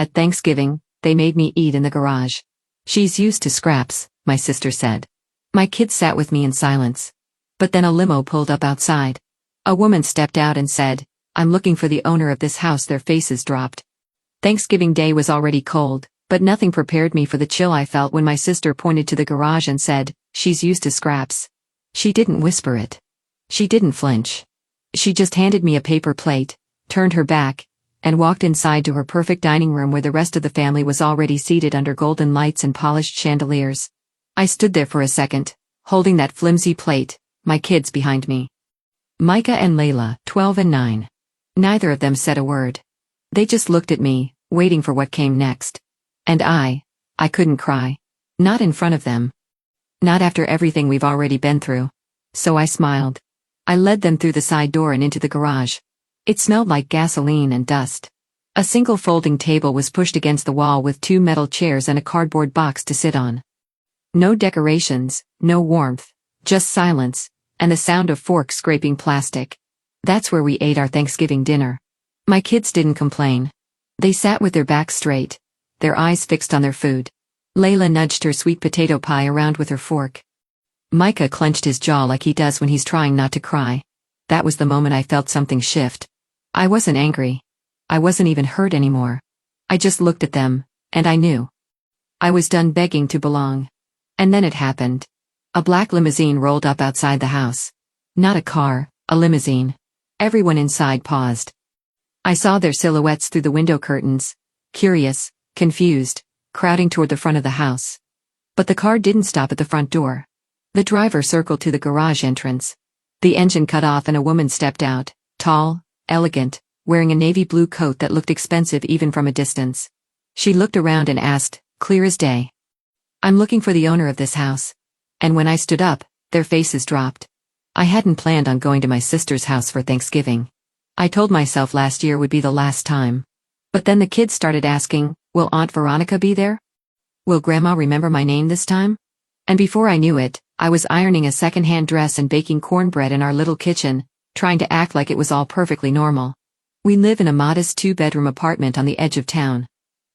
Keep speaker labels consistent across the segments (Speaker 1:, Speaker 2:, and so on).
Speaker 1: At Thanksgiving, they made me eat in the garage. She's used to scraps, my sister said. My kids sat with me in silence. But then a limo pulled up outside. A woman stepped out and said, "I'm looking for the owner of this house." Their faces dropped. Thanksgiving Day was already cold, but nothing prepared me for the chill I felt when my sister pointed to the garage and said, "She's used to scraps." She didn't whisper it. She didn't flinch. She just handed me a paper plate, turned her back, and walked inside to her perfect dining room where the rest of the family was already seated under golden lights and polished chandeliers. I stood there for a second, holding that flimsy plate, my kids behind me. Micah and Layla, 12 and 9. Neither of them said a word. They just looked at me, waiting for what came next. And I couldn't cry. Not in front of them. Not after everything we've already been through. So I smiled. I led them through the side door and into the garage. It smelled like gasoline and dust. A single folding table was pushed against the wall with 2 metal chairs and a cardboard box to sit on. No decorations, no warmth, just silence, and the sound of forks scraping plastic. That's where we ate our Thanksgiving dinner. My kids didn't complain. They sat with their backs straight, their eyes fixed on their food. Layla nudged her sweet potato pie around with her fork. Micah clenched his jaw like he does when he's trying not to cry. That was the moment I felt something shift. I wasn't angry. I wasn't even hurt anymore. I just looked at them, and I knew. I was done begging to belong. And then it happened. A black limousine rolled up outside the house. Not a car, a limousine. Everyone inside paused. I saw their silhouettes through the window curtains, curious, confused, crowding toward the front of the house. But the car didn't stop at the front door. The driver circled to the garage entrance. The engine cut off and a woman stepped out, tall, elegant, wearing a navy blue coat that looked expensive even from a distance. She looked around and asked, clear as day, "I'm looking for the owner of this house." And when I stood up, their faces dropped. I hadn't planned on going to my sister's house for Thanksgiving. I told myself last year would be the last time. But then the kids started asking, will Aunt Veronica be there? Will Grandma remember my name this time? And before I knew it, I was ironing a second-hand dress and baking cornbread in our little kitchen, trying to act like it was all perfectly normal. We live in a modest 2-bedroom apartment on the edge of town.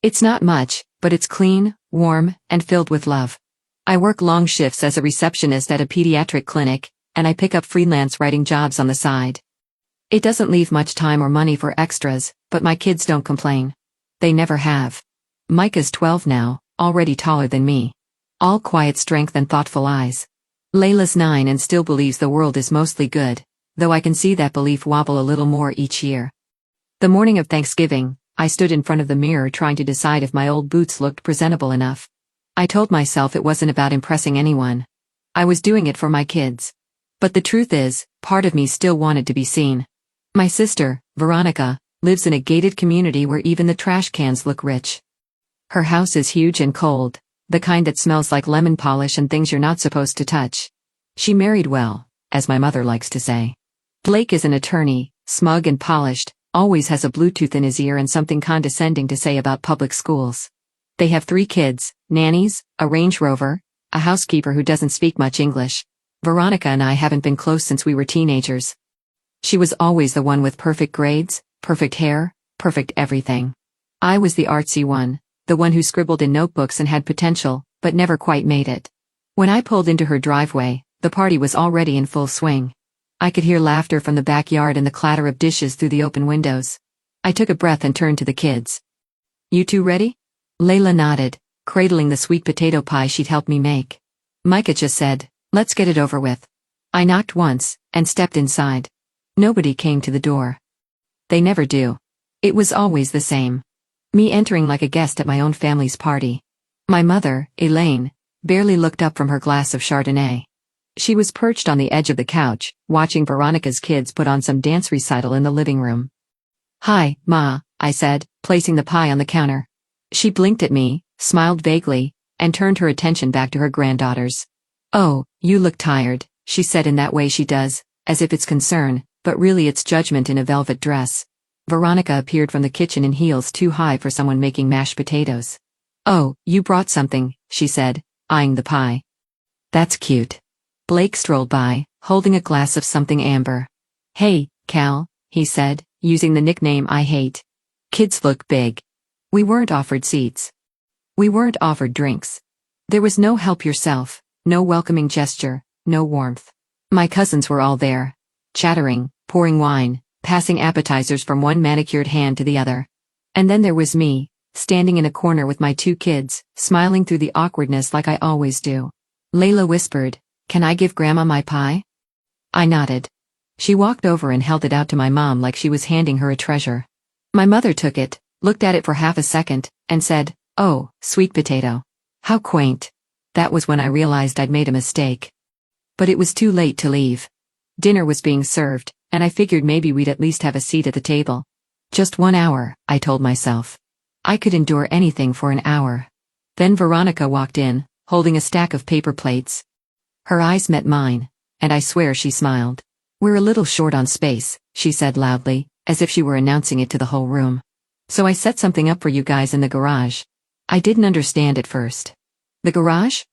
Speaker 1: It's not much, but it's clean, warm, and filled with love. I work long shifts as a receptionist at a pediatric clinic, and I pick up freelance writing jobs on the side. It doesn't leave much time or money for extras, but my kids don't complain. They never have. Micah's 12 now, already taller than me. All quiet strength and thoughtful eyes. Layla's 9 and still believes the world is mostly good, though I can see that belief wobble a little more each year. The morning of Thanksgiving, I stood in front of the mirror trying to decide if my old boots looked presentable enough. I told myself it wasn't about impressing anyone. I was doing it for my kids. But the truth is, part of me still wanted to be seen. My sister, Veronica, lives in a gated community where even the trash cans look rich. Her house is huge and cold, the kind that smells like lemon polish and things you're not supposed to touch. She married well, as my mother likes to say. Blake is an attorney, smug and polished, always has a Bluetooth in his ear and something condescending to say about public schools. They have 3 kids, nannies, a Range Rover, a housekeeper who doesn't speak much English. Veronica and I haven't been close since we were teenagers. She was always the one with perfect grades, perfect hair, perfect everything. I was the artsy one, the one who scribbled in notebooks and had potential, but never quite made it. When I pulled into her driveway, the party was already in full swing. I could hear laughter from the backyard and the clatter of dishes through the open windows. I took a breath and turned to the kids. "You two ready?" Layla nodded, cradling the sweet potato pie she'd helped me make. Micah just said, "Let's get it over with." I knocked once, and stepped inside. Nobody came to the door. They never do. It was always the same. Me entering like a guest at my own family's party. My mother, Elaine, barely looked up from her glass of Chardonnay. She was perched on the edge of the couch, watching Veronica's kids put on some dance recital in the living room. "Hi, Ma," I said, placing the pie on the counter. She blinked at me, smiled vaguely, and turned her attention back to her granddaughters. "Oh, you look tired," she said in that way she does, as if it's concern, but really it's judgment in a velvet dress. Veronica appeared from the kitchen in heels too high for someone making mashed potatoes. "Oh, you brought something," she said, eyeing the pie. "That's cute." Blake strolled by, holding a glass of something amber. "Hey, Cal," he said, using the nickname I hate. "Kids look big." We weren't offered seats. We weren't offered drinks. There was no help yourself, no welcoming gesture, no warmth. My cousins were all there, chattering, pouring wine, passing appetizers from one manicured hand to the other. And then there was me, standing in a corner with my 2 kids, smiling through the awkwardness like I always do. Layla whispered, "Can I give Grandma my pie?" I nodded. She walked over and held it out to my mom like she was handing her a treasure. My mother took it, looked at it for half a second, and said, "Oh, sweet potato. How quaint." That was when I realized I'd made a mistake. But it was too late to leave. Dinner was being served, and I figured maybe we'd at least have a seat at the table. Just 1 hour, I told myself. I could endure anything for an hour. Then Veronica walked in, holding a stack of paper plates. Her eyes met mine, and I swear she smiled. "We're a little short on space," she said loudly, as if she were announcing it to the whole room. "So I set something up for you guys in the garage." I didn't understand at first. "The garage?"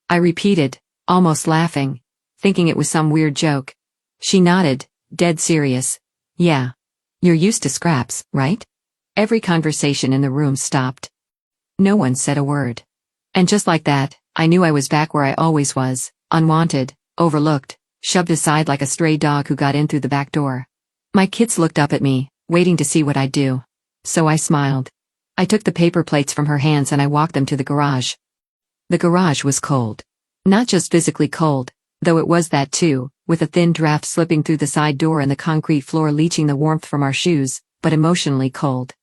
Speaker 1: I repeated, almost laughing, thinking it was some weird joke. She nodded, dead serious. "Yeah. You're used to scraps, right?" Every conversation in the room stopped. No one said a word. And just like that, I knew I was back where I always was, unwanted, overlooked, shoved aside like a stray dog who got in through the back door. My kids looked up at me, waiting to see what I'd do. So I smiled. I took the paper plates from her hands and I walked them to the garage. The garage was cold. Not just physically cold, though it was that too, with a thin draft slipping through the side door and the concrete floor leaching the warmth from our shoes, but emotionally cold.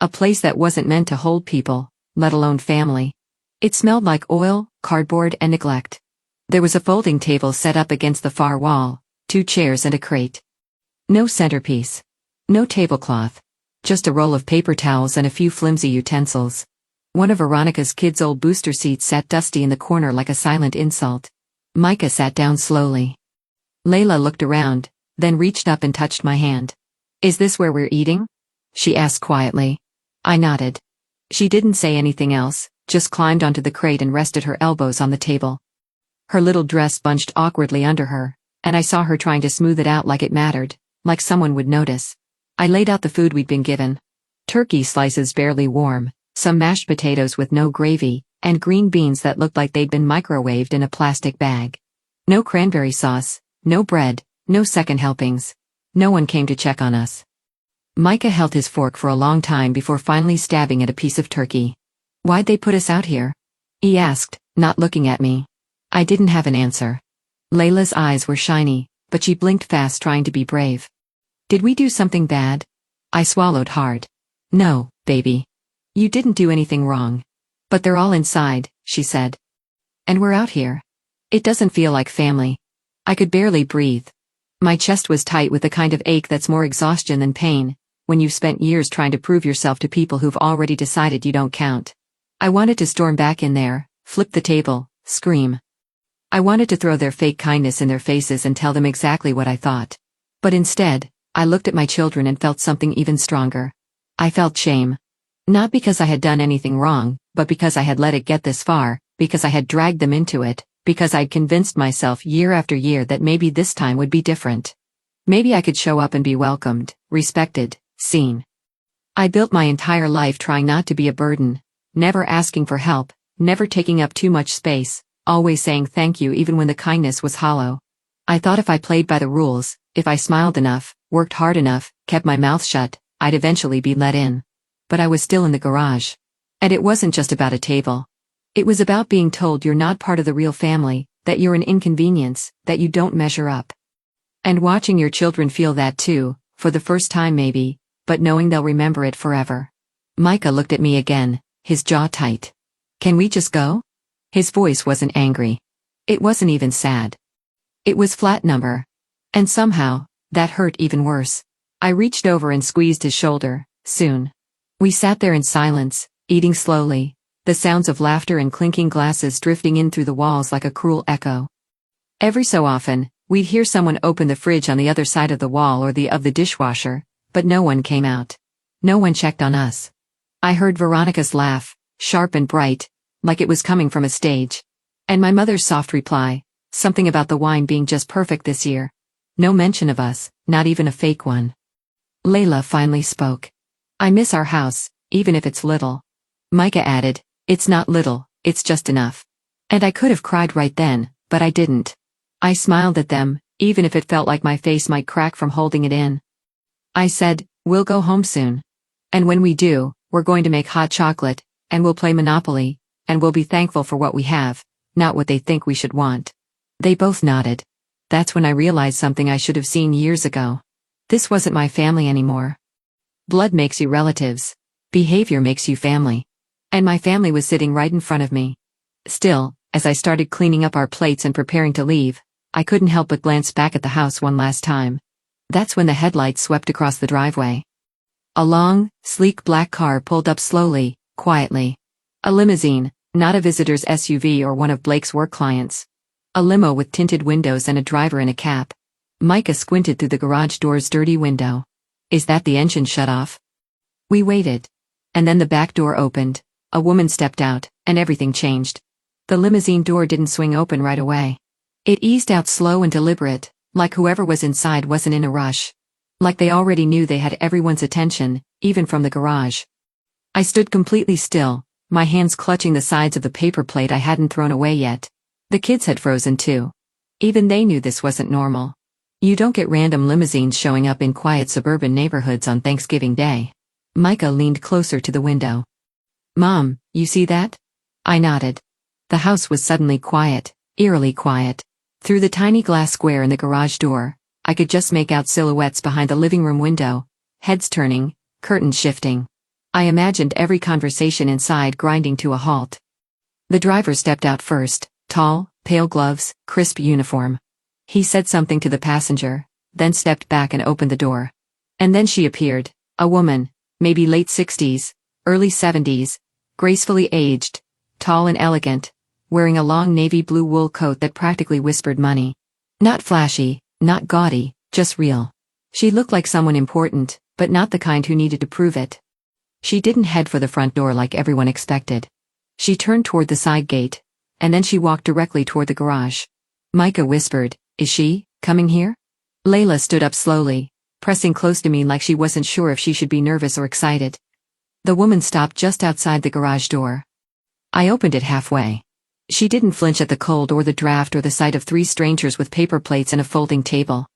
Speaker 1: A place that wasn't meant to hold people, let alone family. It smelled like oil, cardboard, and neglect. There was a folding table set up against the far wall, 2 chairs and a crate. No centerpiece. No tablecloth. Just a roll of paper towels and a few flimsy utensils. One of Veronica's kids' old booster seats sat dusty in the corner like a silent insult. Micah sat down slowly. Layla looked around, then reached up and touched my hand. "Is this where we're eating?" she asked quietly. I nodded. She didn't say anything else, just climbed onto the crate and rested her elbows on the table. Her little dress bunched awkwardly under her, and I saw her trying to smooth it out like it mattered, like someone would notice. I laid out the food we'd been given. Turkey slices barely warm, some mashed potatoes with no gravy, and green beans that looked like they'd been microwaved in a plastic bag. No cranberry sauce, no bread, no second helpings. No one came to check on us. Micah held his fork for a long time before finally stabbing at a piece of turkey. "Why'd they put us out here?" he asked, not looking at me. I didn't have an answer. Layla's eyes were shiny, but she blinked fast trying to be brave. "Did we do something bad?" I swallowed hard. "No, baby. You didn't do anything wrong. But they're all inside," she said. "And we're out here. It doesn't feel like family." I could barely breathe. My chest was tight with the kind of ache that's more exhaustion than pain, when you've spent years trying to prove yourself to people who've already decided you don't count. I wanted to storm back in there, flip the table, scream. I wanted to throw their fake kindness in their faces and tell them exactly what I thought. But instead, I looked at my children and felt something even stronger. I felt shame. Not because I had done anything wrong, but because I had let it get this far, because I had dragged them into it, because I'd convinced myself year after year that maybe this time would be different. Maybe I could show up and be welcomed, respected, seen. I built my entire life trying not to be a burden, never asking for help, never taking up too much space, always saying thank you even when the kindness was hollow. I thought if I played by the rules, if I smiled enough, worked hard enough, kept my mouth shut, I'd eventually be let in. But I was still in the garage. And it wasn't just about a table. It was about being told you're not part of the real family, that you're an inconvenience, that you don't measure up. And watching your children feel that too, for the first time maybe, but knowing they'll remember it forever. Micah looked at me again, his jaw tight. "Can we just go?" His voice wasn't angry. It wasn't even sad. It was flat number. And somehow, that hurt even worse. I reached over and squeezed his shoulder. Soon. We sat there in silence, eating slowly, the sounds of laughter and clinking glasses drifting in through the walls like a cruel echo. Every so often, we'd hear someone open the fridge on the other side of the wall or the dishwasher, but no one came out. No one checked on us. I heard Veronica's laugh, sharp and bright, like it was coming from a stage. And my mother's soft reply, something about the wine being just perfect this year. No mention of us, not even a fake one. Layla finally spoke. "I miss our house," even if it's little. Micah added, "It's not little, it's just enough." And I could have cried right then, but I didn't. I smiled at them, even if it felt like my face might crack from holding it in. I said, "We'll go home soon. And when we do, we're going to make hot chocolate, and we'll play Monopoly, and we'll be thankful for what we have, not what they think we should want." They both nodded. That's when I realized something I should have seen years ago. This wasn't my family anymore. Blood makes you relatives. Behavior makes you family. And my family was sitting right in front of me. Still, as I started cleaning up our plates and preparing to leave, I couldn't help but glance back at the house one last time. That's when the headlights swept across the driveway. A long, sleek black car pulled up slowly, quietly. A limousine, not a visitor's SUV or one of Blake's work clients. A limo with tinted windows and a driver in a cap. Micah squinted through the garage door's dirty window. "Is that the engine shut off?" We waited. And then the back door opened, a woman stepped out, and everything changed. The limousine door didn't swing open right away. It eased out slow and deliberate, like whoever was inside wasn't in a rush. Like they already knew they had everyone's attention, even from the garage. I stood completely still, my hands clutching the sides of the paper plate I hadn't thrown away yet. The kids had frozen too. Even they knew this wasn't normal. You don't get random limousines showing up in quiet suburban neighborhoods on Thanksgiving Day. Micah leaned closer to the window. "Mom, you see that?" I nodded. The house was suddenly quiet, eerily quiet. Through the tiny glass square in the garage door, I could just make out silhouettes behind the living room window, heads turning, curtains shifting. I imagined every conversation inside grinding to a halt. The driver stepped out first, tall, pale gloves, crisp uniform. He said something to the passenger, then stepped back and opened the door. And then she appeared, a woman, maybe late 60s, early 70s, gracefully aged, tall and elegant, wearing a long navy blue wool coat that practically whispered money. Not flashy, not gaudy, just real. She looked like someone important, but not the kind who needed to prove it. She didn't head for the front door like everyone expected. She turned toward the side gate, and then she walked directly toward the garage. Micah whispered, "Is she coming here?" Layla stood up slowly, pressing close to me like she wasn't sure if she should be nervous or excited. The woman stopped just outside the garage door. I opened it halfway. She didn't flinch at the cold or the draft or the sight of three strangers with paper plates and a folding table.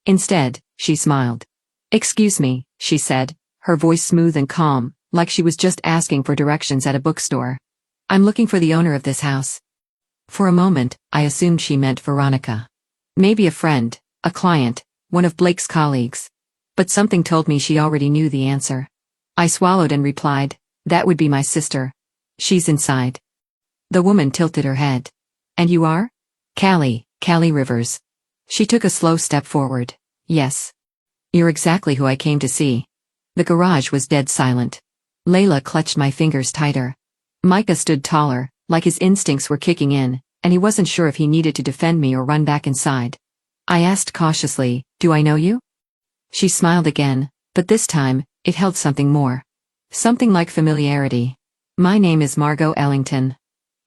Speaker 1: Instead, she smiled. "Excuse me," she said, her voice smooth and calm, like she was just asking for directions at a bookstore. "I'm looking for the owner of this house." For a moment, I assumed she meant Veronica. Maybe a friend, a client, one of Blake's colleagues. But something told me she already knew the answer. I swallowed and replied, "That would be my sister. She's inside." The woman tilted her head. "And you are?" Callie Rivers." She took a slow step forward. "Yes. You're exactly who I came to see." The garage was dead silent. Layla clutched my fingers tighter. Micah stood taller, like his instincts were kicking in, and he wasn't sure if he needed to defend me or run back inside. I asked cautiously, "Do I know you?" She smiled again, but this time, it held something more. Something like familiarity. "My name is Margot Ellington.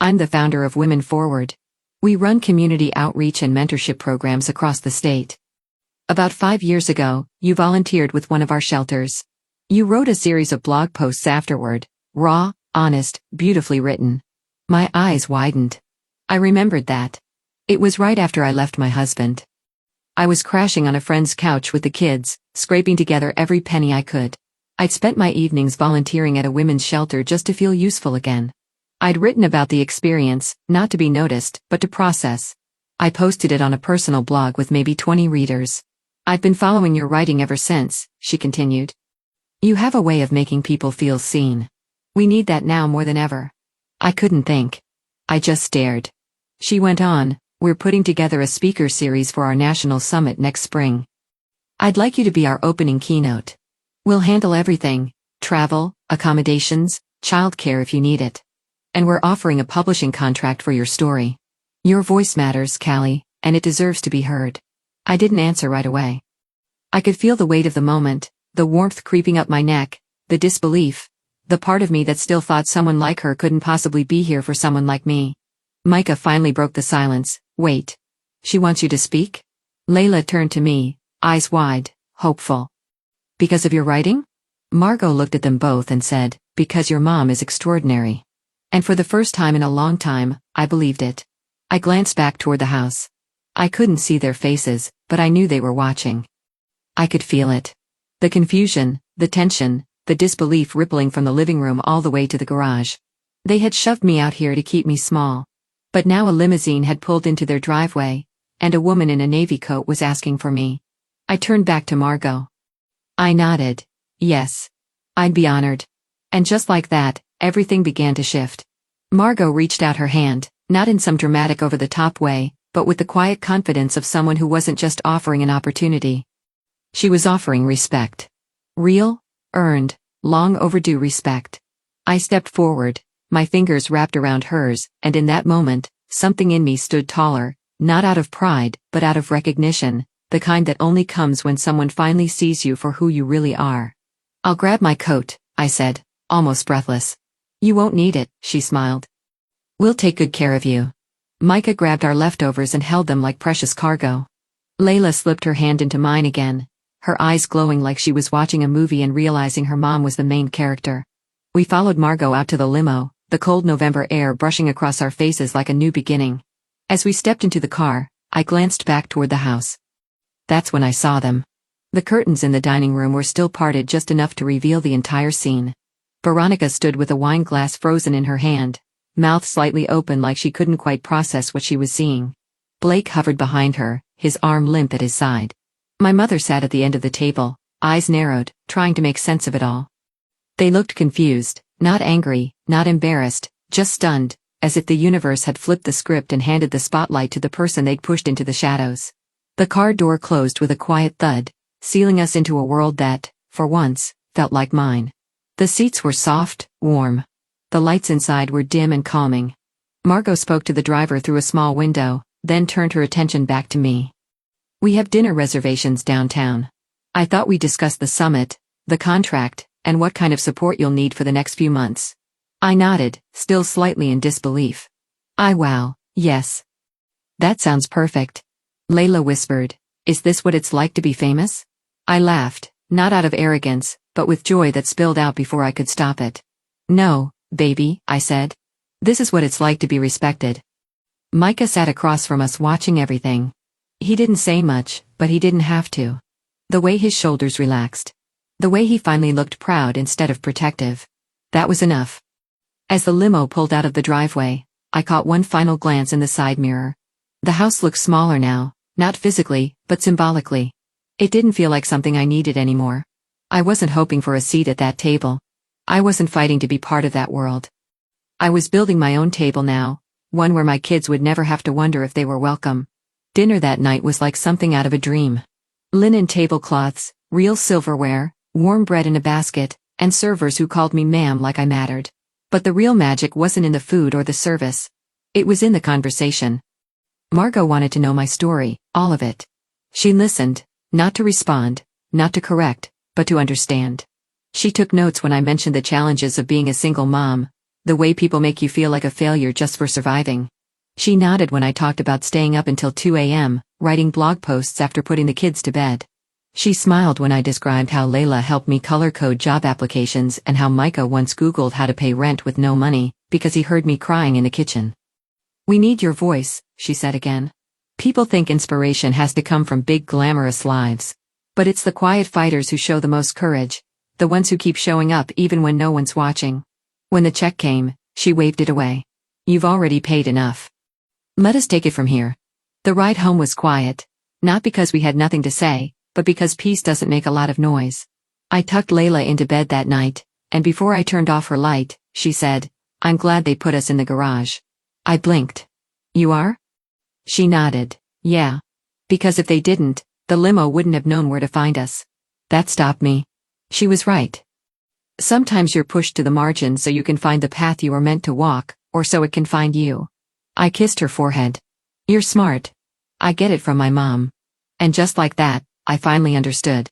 Speaker 1: I'm the founder of Women Forward. We run community outreach and mentorship programs across the state. About 5 years ago, you volunteered with one of our shelters. You wrote a series of blog posts afterward, raw, honest, beautifully written." My eyes widened. I remembered that. It was right after I left my husband. I was crashing on a friend's couch with the kids, scraping together every penny I could. I'd spent my evenings volunteering at a women's shelter just to feel useful again. I'd written about the experience, not to be noticed, but to process. I posted it on a personal blog with maybe 20 readers. "I've been following your writing ever since," she continued. "You have a way of making people feel seen. We need that now more than ever." I couldn't think. I just stared. She went on, "We're putting together a speaker series for our national summit next spring. I'd like you to be our opening keynote. We'll handle everything: travel, accommodations, childcare if you need it. And we're offering a publishing contract for your story. Your voice matters, Callie, and it deserves to be heard." I didn't answer right away. I could feel the weight of the moment, the warmth creeping up my neck, the disbelief, the part of me that still thought someone like her couldn't possibly be here for someone like me. Micah finally broke the silence. "Wait. She wants you to speak?" Layla turned to me, eyes wide, hopeful. "Because of your writing?" Margot looked at them both and said, because your mom is extraordinary. And for the first time in a long time, I believed it. I glanced back toward the house. I couldn't see their faces, but I knew they were watching. I could feel it. The confusion, the tension, the disbelief rippling from the living room all the way to the garage. They had shoved me out here to keep me small. But now a limousine had pulled into their driveway, and a woman in a navy coat was asking for me. I turned back to Margot. I nodded. Yes. I'd be honored. And just like that, everything began to shift. Margot reached out her hand, not in some dramatic over-the-top way, but with the quiet confidence of someone who wasn't just offering an opportunity. She was offering respect. Real, earned, long overdue respect. I stepped forward, my fingers wrapped around hers, and in that moment, something in me stood taller, not out of pride, but out of recognition, the kind that only comes when someone finally sees you for who you really are. I'll grab my coat, I said, almost breathless. You won't need it, she smiled. We'll take good care of you. Micah grabbed our leftovers and held them like precious cargo. Layla slipped her hand into mine again, her eyes glowing like she was watching a movie and realizing her mom was the main character. We followed Margot out to the limo, the cold November air brushing across our faces like a new beginning. As we stepped into the car, I glanced back toward the house. That's when I saw them. The curtains in the dining room were still parted just enough to reveal the entire scene. Veronica stood with a wine glass frozen in her hand, mouth slightly open like she couldn't quite process what she was seeing. Blake hovered behind her, his arm limp at his side. My mother sat at the end of the table, eyes narrowed, trying to make sense of it all. They looked confused, not angry, not embarrassed, just stunned, as if the universe had flipped the script and handed the spotlight to the person they'd pushed into the shadows. The car door closed with a quiet thud, sealing us into a world that, for once, felt like mine. The seats were soft, warm. The lights inside were dim and calming. Margot spoke to the driver through a small window, then turned her attention back to me. We have dinner reservations downtown. I thought we discussed the summit, the contract, and what kind of support you'll need for the next few months. I nodded, still slightly in disbelief. Wow, yes. That sounds perfect. Layla whispered, is this what it's like to be famous? I laughed, not out of arrogance, but with joy that spilled out before I could stop it. No, baby, I said. This is what it's like to be respected. Micah sat across from us watching everything. He didn't say much, but he didn't have to. The way his shoulders relaxed. The way he finally looked proud instead of protective. That was enough. As the limo pulled out of the driveway, I caught one final glance in the side mirror. The house looked smaller now, not physically, but symbolically. It didn't feel like something I needed anymore. I wasn't hoping for a seat at that table. I wasn't fighting to be part of that world. I was building my own table now, one where my kids would never have to wonder if they were welcome. Dinner that night was like something out of a dream. Linen tablecloths, real silverware, warm bread in a basket, and servers who called me ma'am like I mattered. But the real magic wasn't in the food or the service. It was in the conversation. Margot wanted to know my story, all of it. She listened, not to respond, not to correct, but to understand. She took notes when I mentioned the challenges of being a single mom, the way people make you feel like a failure just for surviving. She nodded when I talked about staying up until 2 a.m., writing blog posts after putting the kids to bed. She smiled when I described how Layla helped me color code job applications and how Micah once Googled how to pay rent with no money, because he heard me crying in the kitchen. We need your voice, she said again. People think inspiration has to come from big glamorous lives. But it's the quiet fighters who show the most courage, the ones who keep showing up even when no one's watching. When the check came, she waved it away. You've already paid enough. Let us take it from here. The ride home was quiet, not because we had nothing to say, but because peace doesn't make a lot of noise. I tucked Layla into bed that night, and before I turned off her light, she said, I'm glad they put us in the garage. I blinked. You are? She nodded. Yeah. Because if they didn't, the limo wouldn't have known where to find us. That stopped me. She was right. Sometimes you're pushed to the margin so you can find the path you are meant to walk, or so it can find you. I kissed her forehead. You're smart. I get it from my mom. And just like that, I finally understood.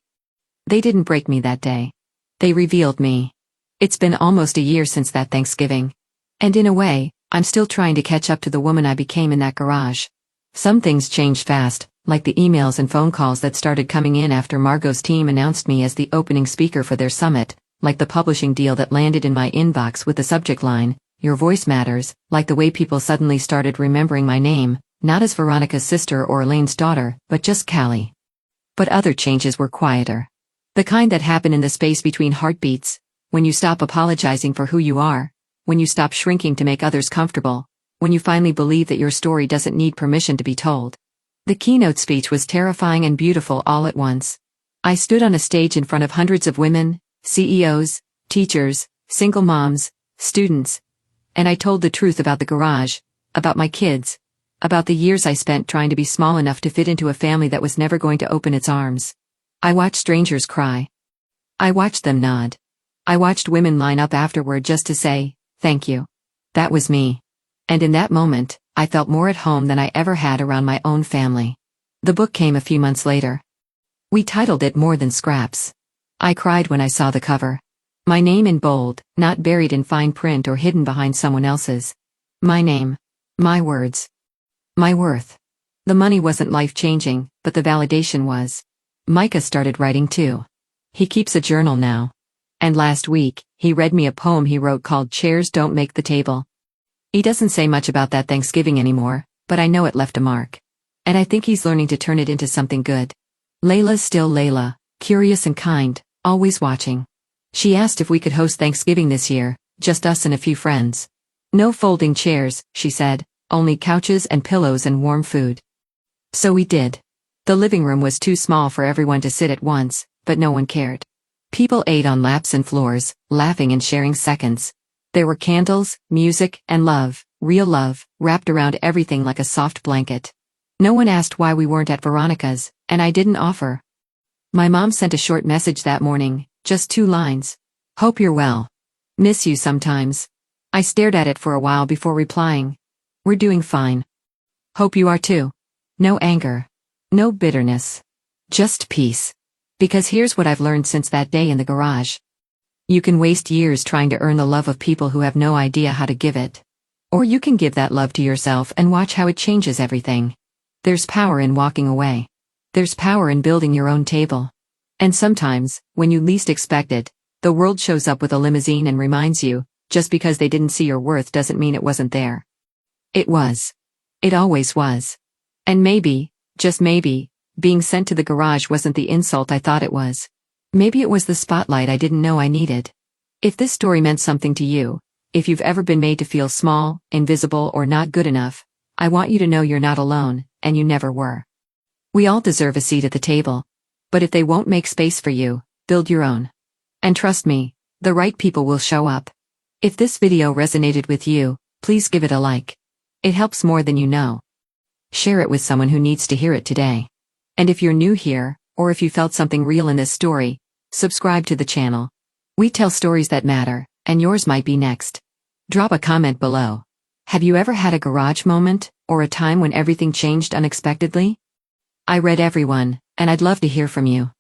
Speaker 1: They didn't break me that day. They revealed me. It's been almost a year since that Thanksgiving. And in a way, I'm still trying to catch up to the woman I became in that garage. Some things changed fast, like the emails and phone calls that started coming in after Margot's team announced me as the opening speaker for their summit, like the publishing deal that landed in my inbox with the subject line, "Your voice matters," like the way people suddenly started remembering my name, not as Veronica's sister or Elaine's daughter, but just Callie. But other changes were quieter. The kind that happen in the space between heartbeats, when you stop apologizing for who you are, when you stop shrinking to make others comfortable, when you finally believe that your story doesn't need permission to be told. The keynote speech was terrifying and beautiful all at once. I stood on a stage in front of hundreds of women, CEOs, teachers, single moms, students, and I told the truth about the garage, about my kids, about the years I spent trying to be small enough to fit into a family that was never going to open its arms. I watched strangers cry. I watched them nod. I watched women line up afterward just to say, "Thank you." That was me. And in that moment, I felt more at home than I ever had around my own family. The book came a few months later. We titled it More Than Scraps. I cried when I saw the cover. My name in bold, not buried in fine print or hidden behind someone else's. My name. My words. My worth. The money wasn't life-changing, but the validation was. Micah started writing too. He keeps a journal now. And last week, he read me a poem he wrote called "Chairs Don't Make the Table." He doesn't say much about that Thanksgiving anymore, but I know it left a mark. And I think he's learning to turn it into something good. Layla's still Layla, curious and kind, always watching. She asked if we could host Thanksgiving this year, just us and a few friends. "No folding chairs," she said, "only couches and pillows and warm food." So we did. The living room was too small for everyone to sit at once, but no one cared. People ate on laps and floors, laughing and sharing seconds. There were candles, music, and love, real love, wrapped around everything like a soft blanket. No one asked why we weren't at Veronica's, and I didn't offer. My mom sent a short message that morning, just 2 lines. "Hope you're well. Miss you sometimes." I stared at it for a while before replying. "We're doing fine. Hope you are too." No anger. No bitterness. Just peace. Because here's what I've learned since that day in the garage. You can waste years trying to earn the love of people who have no idea how to give it. Or you can give that love to yourself and watch how it changes everything. There's power in walking away. There's power in building your own table. And sometimes, when you least expect it, the world shows up with a limousine and reminds you, just because they didn't see your worth doesn't mean it wasn't there. It was. It always was. And maybe, just maybe, being sent to the garage wasn't the insult I thought it was. Maybe it was the spotlight I didn't know I needed. If this story meant something to you, if you've ever been made to feel small, invisible, or not good enough, I want you to know you're not alone, and you never were. We all deserve a seat at the table. But if they won't make space for you, build your own. And trust me, the right people will show up. If this video resonated with you, please give it a like. It helps more than you know. Share it with someone who needs to hear it today. And if you're new here, or if you felt something real in this story, subscribe to the channel. We tell stories that matter, and yours might be next. Drop a comment below. Have you ever had a garage moment, or a time when everything changed unexpectedly? I read everyone, and I'd love to hear from you.